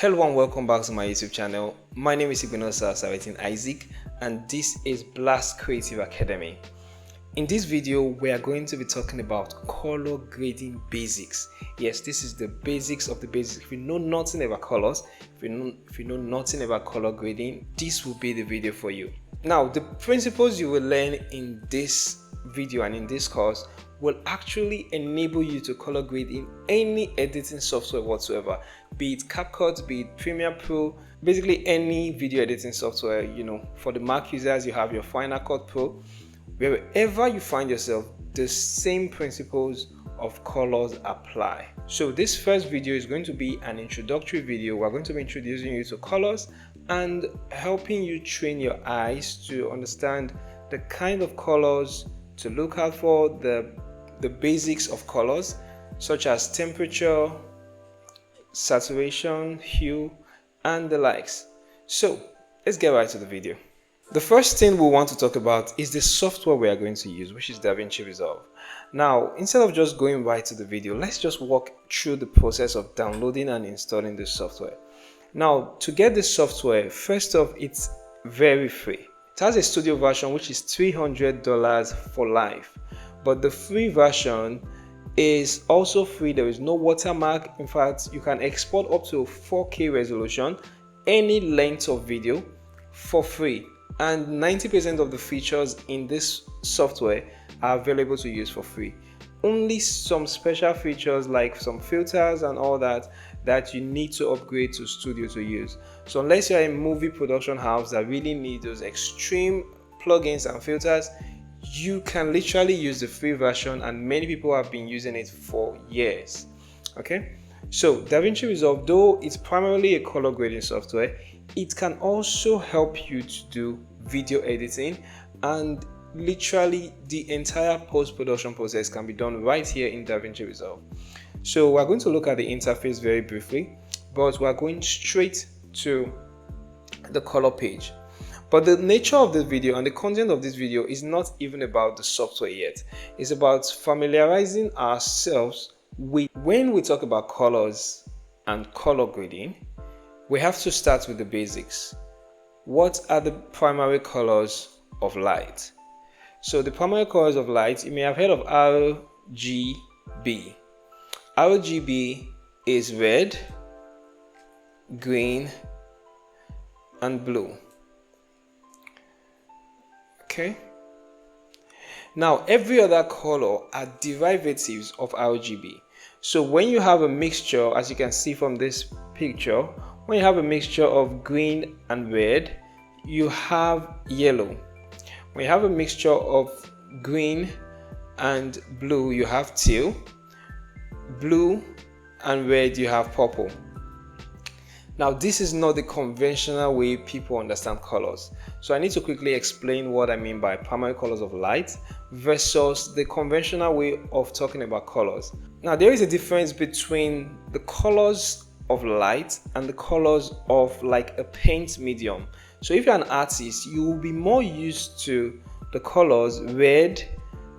Hello and welcome back to my YouTube channel. My name is Igbinosa Osaretin Isaac and this is Blast Creative Academy. In this video, we are going to be talking about color grading basics. Yes, this is the basics of the basics. If you know nothing about colors, if you know nothing about color grading, this will be the video for you. Now, the principles you will learn in this video and in this course will actually enable you to color grade in any editing software whatsoever, be it CapCut, be it Premiere Pro, basically any video editing software. For the Mac users, you have your Final Cut Pro. Wherever you find yourself, the same principles of colors apply. So this first video is going to be an introductory video. We're going to be introducing you to colors and helping you train your eyes to understand the kind of colors to look out for, the basics of colors such as temperature, saturation, hue, and the likes. So let's get right to the video. The first thing we want to talk about is the software we are going to use, which is Davinci Resolve. Now, instead of just going right to the video, let's just walk through the process of downloading and installing this software. Now, to get this software, first off, it's very free. It has a studio version which is $300 for life, but the free version is also free. There is no watermark. In fact, you can export up to 4K resolution, any length of video for free. And 90% of the features in this software are available to use for free. Only some special features like some filters and all that you need to upgrade to studio to use. So unless you're a movie production house that really need those extreme plugins and filters, you can literally use the free version, and many people have been using it for years. Okay, so Davinci Resolve, though it's primarily a color grading software, it can also help you to do video editing, and literally the entire post-production process can be done right here in Davinci Resolve. So we're going to look at the interface very briefly, but we're going straight to the color page. But the nature of this video and the content of this video is not even about the software yet. It's about familiarizing ourselves with, when we talk about colors and color grading, we have to start with the basics. What are the primary colors of light? So the primary colors of light, you may have heard of RGB. RGB is red, green, and blue. Okay. Now, every other color are derivatives of RGB. So when you have a mixture, as you can see from this picture, when you have a mixture of green and red, you have yellow. When you have a mixture of green and blue, you have teal. Blue and red, you have purple. Now, this is not the conventional way people understand colors. So I need to quickly explain what I mean by primary colors of light versus the conventional way of talking about colors. Now, there is a difference between the colors of light and the colors of like a paint medium. So if you're an artist, you will be more used to the colors red,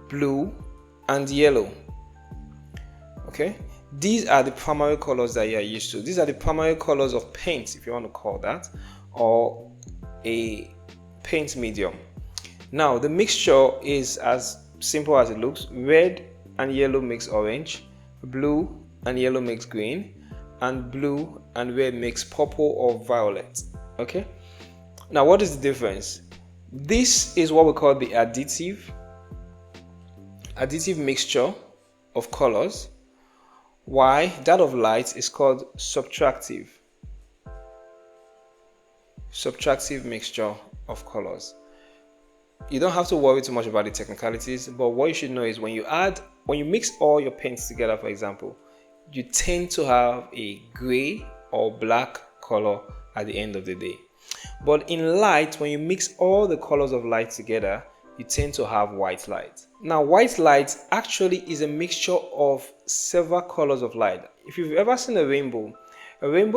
blue, and yellow. Okay, these are the primary colors that you are used to. These are the primary colors of paint, if you want to call that, or a paint medium. Now, the mixture is as simple as it looks. Red and yellow makes orange, blue and yellow makes green, and blue and red makes purple or violet. Okay, now what is the difference? This is what we call the additive mixture of colors. Why? That of light is called subtractive mixture of colors. You don't have to worry too much about the technicalities, but what you should know is when you mix all your paints together, for example, you tend to have a gray or black color at the end of the day. But in light, when you mix all the colors of light together, you tend to have white light. Now, white light actually is a mixture of several colors of light. If you've ever seen a rainbow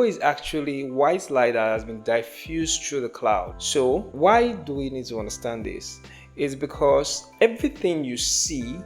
is actually white light that has been diffused through the cloud. So why do we need to understand this? It's because everything you see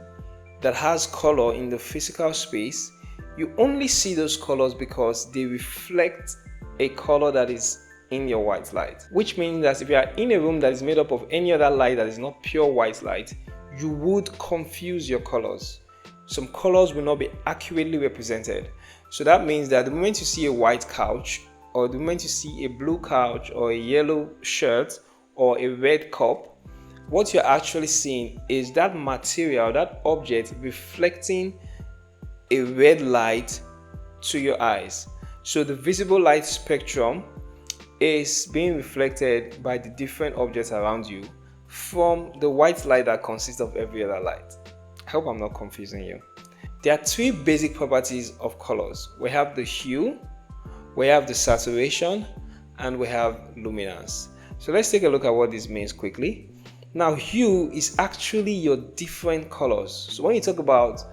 that has color in the physical space, you only see those colors because they reflect a color that is in your white light, which means that if you are in a room that is made up of any other light that is not pure white light, you would confuse your colors. Some colors will not be accurately represented. So that means that the moment you see a white couch, or the moment you see a blue couch, or a yellow shirt, or a red cup, what you're actually seeing is that material, that object reflecting a red light to your eyes. So the visible light spectrum is being reflected by the different objects around you from the white light that consists of every other light. I hope I'm not confusing you. There are three basic properties of colors. We have the hue, we have the saturation, and we have luminance. So let's take a look at what this means quickly. Now, hue is actually your different colors. So when you talk about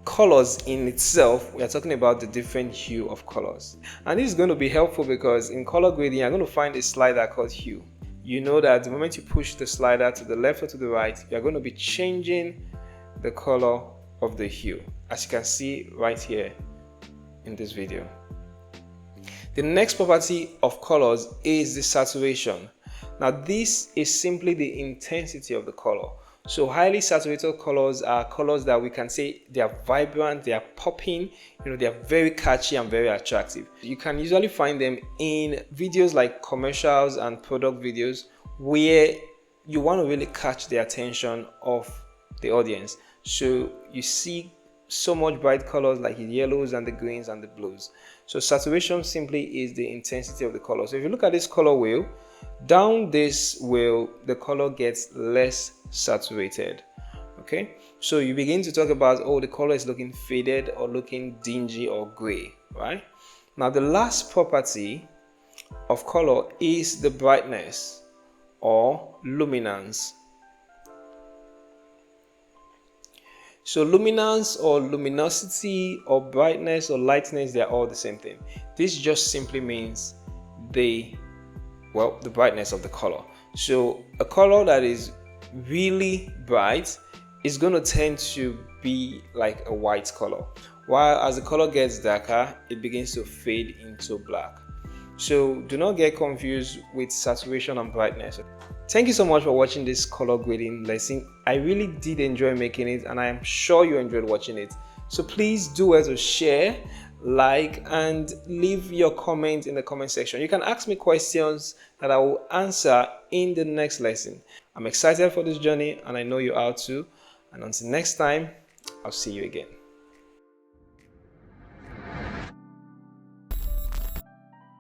colors in itself, we are talking about the different hue of colors. And this is going to be helpful because in color grading, you're going to find a slider called hue. You know that the moment you push the slider to the left or to the right, you're going to be changing the color of the hue, as you can see right here in this video. The next property of colors is the saturation. Now, this is simply the intensity of the color. So highly saturated colors are colors that we can say they are vibrant, they are popping, they are very catchy and very attractive. You can usually find them in videos like commercials and product videos where you want to really catch the attention of the audience. So you see so much bright colors like the yellows and the greens and the blues. So saturation simply is the intensity of the color. So if you look at this color wheel, down this wheel, the color gets less saturated. Okay, so you begin to talk about, oh, the color is looking faded or looking dingy or gray, right? Now, the last property of color is the brightness or luminance. So luminance or luminosity or brightness or lightness, they're all the same thing. This just simply means the brightness of the color. So a color that is really bright is going to tend to be like a white color, while as the color gets darker, it begins to fade into black. So do not get confused with saturation and brightness. Thank you so much for watching this color grading lesson. I really did enjoy making it, and I am sure you enjoyed watching it. So please do well to share, like, and leave your comment in the comment section. You can ask me questions that I will answer in the next lesson. I'm excited for this journey, and I know you are too. And until next time, I'll see you again.